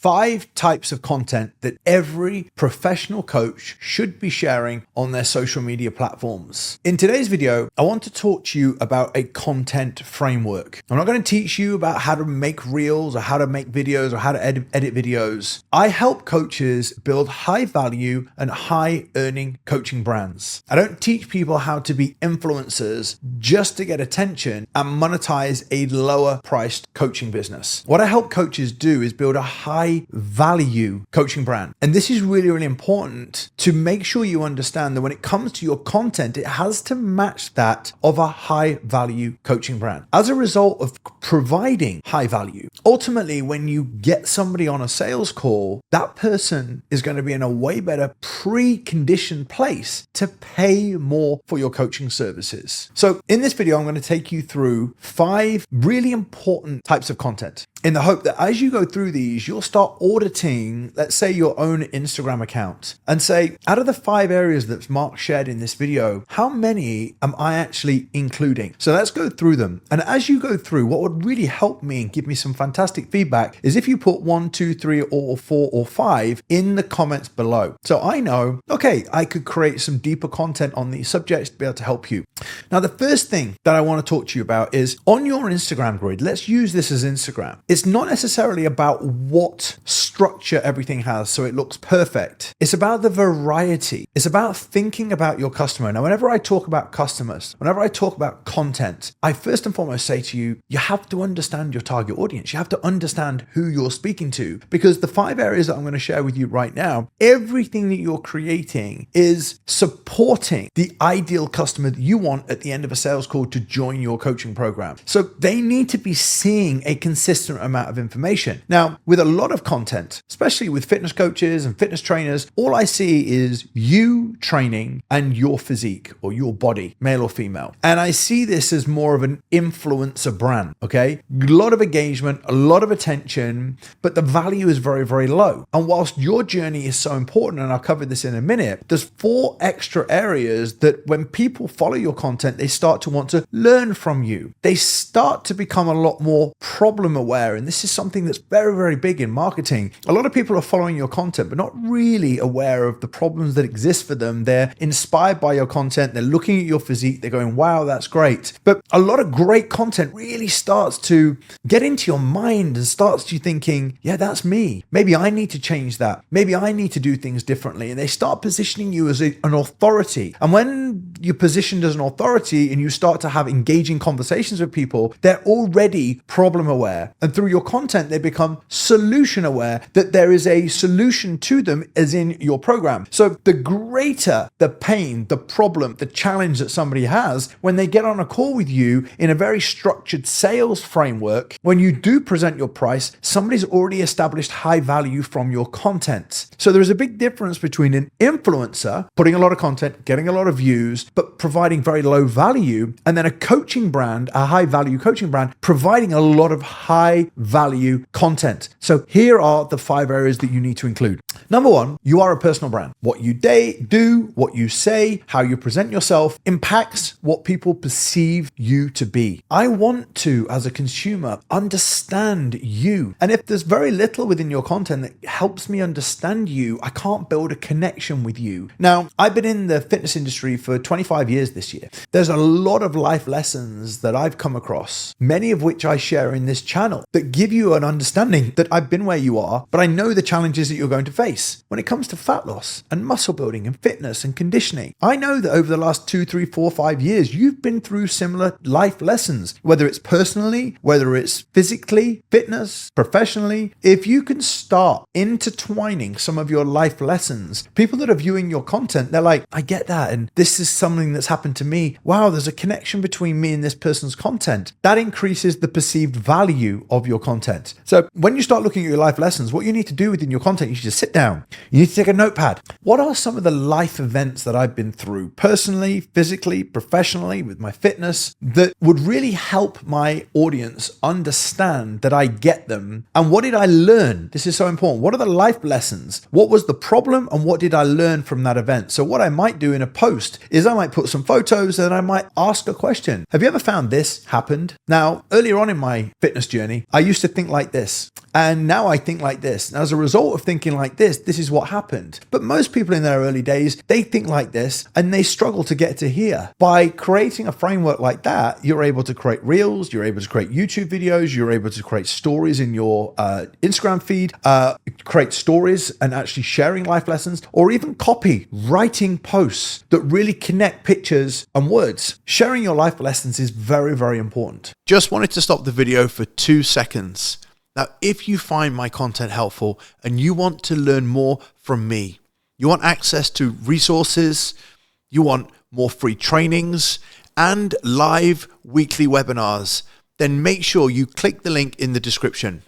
5 types of content that every professional coach should be sharing on their social media platforms. In today's video, I want to talk to you about a content framework. I'm not going to teach you about how to make reels or how to make videos or how to edit videos. I help coaches build high value and high earning coaching brands. I don't teach people how to be influencers just to get attention and monetize a lower priced coaching business. What I help coaches do is build a high value coaching brand. And this is really, really important to make sure you understand that when it comes to your content, it has to match that of a high value coaching brand. As a result of providing high value, ultimately, when you get somebody on a sales call, that person is going to be in a way better preconditioned place to pay more for your coaching services. So in this video, I'm going to take you through 5 really important types of content in the hope that as you go through these, you'll start auditing, let's say, your own Instagram account and say, out of the 5 areas that Mark shared in this video, how many am I actually including? So let's go through them. And as you go through, what would really help me and give me some fantastic feedback is if you put 1, 2, 3, or 4, or 5 in the comments below. So I know, okay, I could create some deeper content on these subjects to be able to help you. Now, the first thing that I want to talk to you about is on your Instagram grid. Let's use this as Instagram. It's not necessarily about what structure everything has so it looks perfect. It's about the variety. It's about thinking about your customer. Now, whenever I talk about customers, whenever I talk about content, I first and foremost say to you, you have to understand your target audience. You have to understand who you're speaking to, because the 5 areas that I'm going to share with you right now, everything that you're creating is supporting the ideal customer that you want at the end of a sales call to join your coaching program. So they need to be seeing a consistent amount of information. Now, with a lot of content, especially with fitness coaches and fitness trainers, all I see is you training and your physique or your body, male or female. And I see this as more of an influencer brand, okay? A lot of engagement, a lot of attention, but the value is very, very low. And whilst your journey is so important, and I'll cover this in a minute, there's 4 extra areas that when people follow your content, they start to want to learn from you. They start to become a lot more problem aware. And this is something that's very, very big in marketing. A lot of people are following your content, but not really aware of the problems that exist for them. They're inspired by your content. They're looking at your physique. They're going, wow, that's great. But a lot of great content really starts to get into your mind and starts you thinking, yeah, that's me. Maybe I need to change that. Maybe I need to do things differently. And they start positioning you as an authority. And when you're positioned as an authority and you start to have engaging conversations with people, they're already problem aware. And through your content, they become solution aware, that there is a solution to them as in your program. So the greater the pain, the problem, the challenge that somebody has, when they get on a call with you in a very structured sales framework, when you do present your price, somebody's already established high value from your content. So there's a big difference between an influencer putting a lot of content, getting a lot of views, but providing very low value, and then a coaching brand, a high value coaching brand, providing a lot of high value content. So here are the 5 areas that you need to include. Number 1, you are a personal brand. What you do, what you say, how you present yourself impacts what people perceive you to be. I want to, as a consumer, understand you. And if there's very little within your content that helps me understand you, I can't build a connection with you. Now, I've been in the fitness industry for 25 years this year. There's a lot of life lessons that I've come across, many of which I share in this channel, that give you an understanding that I've been where you are, but I know the challenges that you're going to face when it comes to fat loss and muscle building and fitness and conditioning. I know that over the last 2, 3, 4, 5 years, you've been through similar life lessons, whether it's personally, whether it's physically, fitness, professionally. If you can start intertwining some of your life lessons, people that are viewing your content, they're like, I get that. And this is something that's happened to me. Wow, there's a connection between me and this person's content. That increases the perceived value of your content. So when you start looking at your life lessons, what you need to do within your content, you should just sit down down. You need to take a notepad. What are some of the life events that I've been through personally, physically, professionally, with my fitness that would really help my audience understand that I get them? And what did I learn? This is so important. What are the life lessons? What was the problem and what did I learn from that event? So what I might do in a post is I might put some photos and I might ask a question. Have you ever found this happened? Now, earlier on in my fitness journey, I used to think like this. And now I think like this. And as a result of thinking like this is what happened. But most people in their early days, they think like this and they struggle to get to here. By creating a framework like that, you're able to create reels, you're able to create YouTube videos, you're able to create stories in your Instagram feed, create stories and actually sharing life lessons, or even writing posts that really connect pictures and words. Sharing your life lessons is very, very important. Just wanted to stop the video for 2 seconds. Now, if you find my content helpful and you want to learn more from me, you want access to resources, you want more free trainings and live weekly webinars, then make sure you click the link in the description.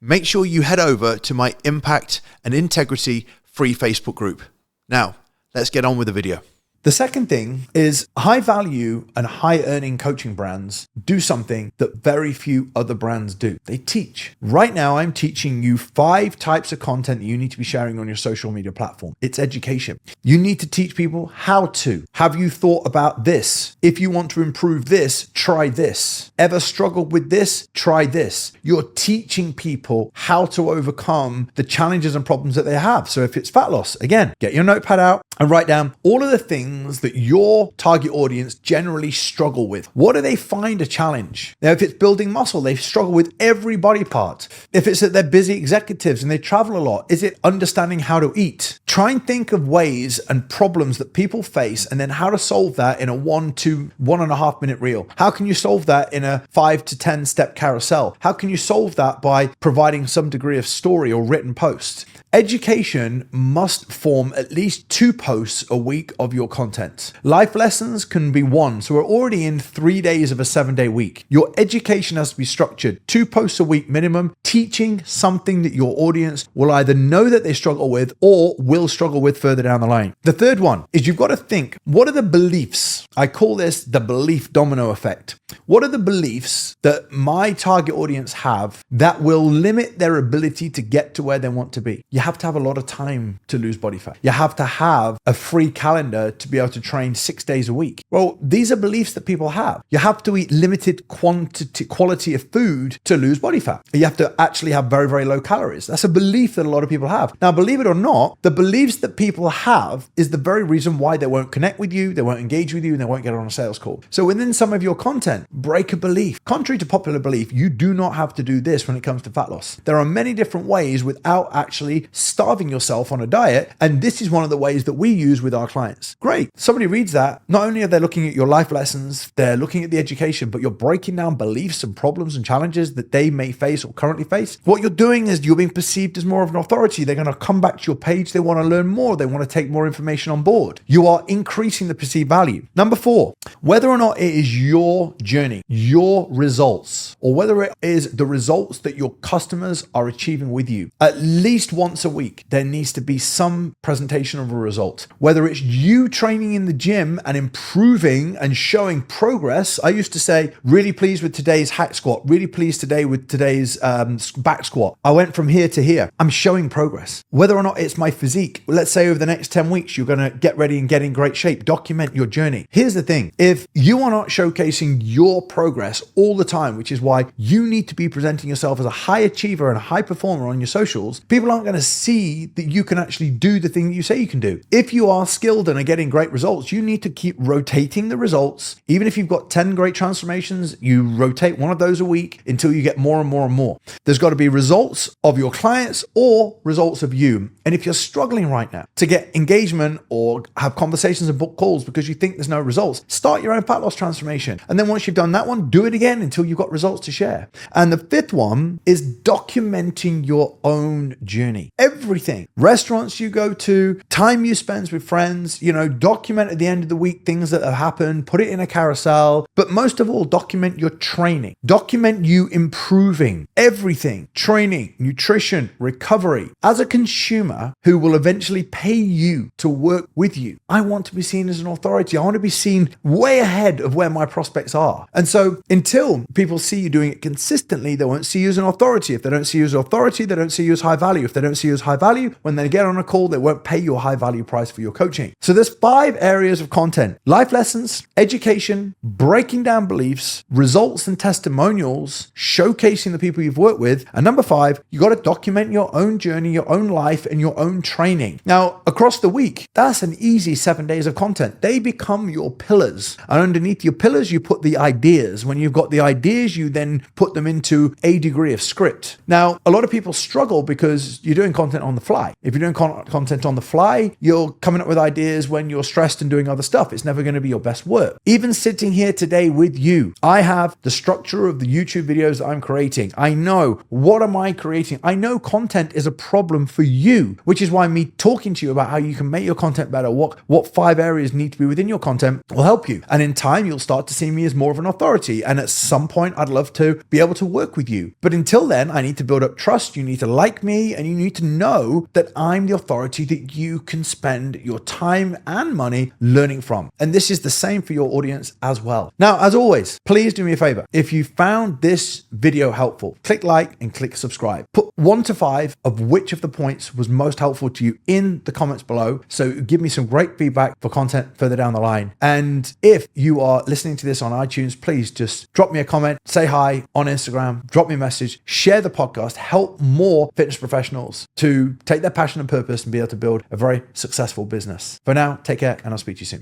Make sure you head over to my Impact and Integrity free Facebook group. Now, let's get on with the video. The second thing is high value and high earning coaching brands do something that very few other brands do. They teach. Right now, I'm teaching you 5 types of content that you need to be sharing on your social media platform. It's education. You need to teach people how to. Have you thought about this? If you want to improve this, try this. Ever struggled with this? Try this. You're teaching people how to overcome the challenges and problems that they have. So if it's fat loss, again, get your notepad out and write down all of the things that your target audience generally struggle with. What do they find a challenge? Now, if it's building muscle, they struggle with every body part. If it's that they're busy executives and they travel a lot, is it understanding how to eat? Try and think of ways and problems that people face and then how to solve that in a 1 to 1.5 minute reel. How can you solve that in a 5 to 10 step carousel? How can you solve that by providing some degree of story or written post? Education must form at least 2 posts a week of your content. Life lessons can be 1. So we're already in 3 days of a 7-day week. Your education has to be structured 2 posts a week minimum, teaching something that your audience will either know that they struggle with or will struggle with further down the line. The third one is you've got to think, what are the beliefs? I call this the belief domino effect. What are the beliefs that my target audience have that will limit their ability to get to where they want to be? You have to have a lot of time to lose body fat. You have to have a free calendar to be able to train 6 days a week. Well, these are beliefs that people have. You have to eat limited quality of food to lose body fat. You have to actually have very, very low calories. That's a belief that a lot of people have. Now, believe it or not, the beliefs that people have is the very reason why they won't connect with you, they won't engage with you, and they won't get on a sales call. So within some of your content, break a belief. Contrary to popular belief, you do not have to do this when it comes to fat loss. There are many different ways without actually starving yourself on a diet, and this is one of the ways that we use with our clients. Great. Somebody reads that, not only are they looking at your life lessons, they're looking at the education, but you're breaking down beliefs and problems and challenges that they may face or currently face. What you're doing is you're being perceived as more of an authority. They're going to come back to your page. They want to learn more. They want to take more information on board. You are increasing the perceived value. Number 4, whether or not it is your journey, your results, or whether it is the results that your customers are achieving with you, at least once a week, there needs to be some presentation of a result. Whether it's you training in the gym and improving and showing progress. I used to say, really pleased with today's hack squat, really pleased today with today's back squat. I went from here to here. I'm showing progress. Whether or not it's my physique, let's say over the next 10 weeks, you're going to get ready and get in great shape. Document your journey. Here's the thing. If you are not showcasing your progress all the time, which is why you need to be presenting yourself as a high achiever and a high performer on your socials, people aren't going to see that you can actually do the thing that you say you can do. If you are skilled and are getting great results, you need to keep rotating the results. Even if you've got 10 great transformations, you rotate one of those a week until you get more and more and more. There's got to be results of your clients or results of you. And if you're struggling right now to get engagement or have conversations and book calls because you think there's no results, start your own fat loss transformation. And then once you've done that one, do it again until you've got results to share. And the 5th one is documenting your own journey. everything. Restaurants you go to, time you spend with friends, document at the end of the week things that have happened, put it in a carousel, but most of all, document your training. Document you improving everything, training, nutrition, recovery. As a consumer who will eventually pay you to work with you, I want to be seen as an authority. I want to be seen way ahead of where my prospects are. And so until people see you doing it consistently, they won't see you as an authority. If they don't see you as authority, they don't see you as high value. If they don't see you as high value, when they get on a call, they won't pay you a high value price for your coaching. So there's 5 areas of content: life lessons, education, breaking down beliefs, results and testimonials, showcasing the people you've worked with. And number 5, you got to document your own journey, your own life, and your own training. Now, across the week, that's an easy 7 days of content. They become your pillars. And underneath your pillars, you put the ideas. When you've got the ideas, you then put them into a degree of script. Now, a lot of people struggle because you're doing content on the fly. If you're doing content on the fly, you're coming up with ideas when you're stressed and doing other stuff. It's never going to be your best work. Even sitting here today with you, I have the structure of the YouTube videos that I'm creating. I know what am I creating. I know content is a problem for you, which is why me talking to you about how you can make your content better, what 5 areas need to be within your content will help you. And in time, you'll start to see me as more of an authority. And at some point, I'd love to be able to work with you. But until then, I need to build up trust. You need to like me, and you need to know that I'm the authority that you can spend your time and money learning from. And this is the same for your audience as well. Now, as always, please do me a favor. If you found this video helpful, click like and click subscribe. Put 1 to 5 of which of the points was most helpful to you in the comments below. So give me some great feedback for content further down the line. And if you are listening to this on iTunes, please just drop me a comment, say hi on Instagram, drop me a message, share the podcast, help more fitness professionals to take their passion and purpose and be able to build a very successful business. For now, take care, and I'll speak to you soon.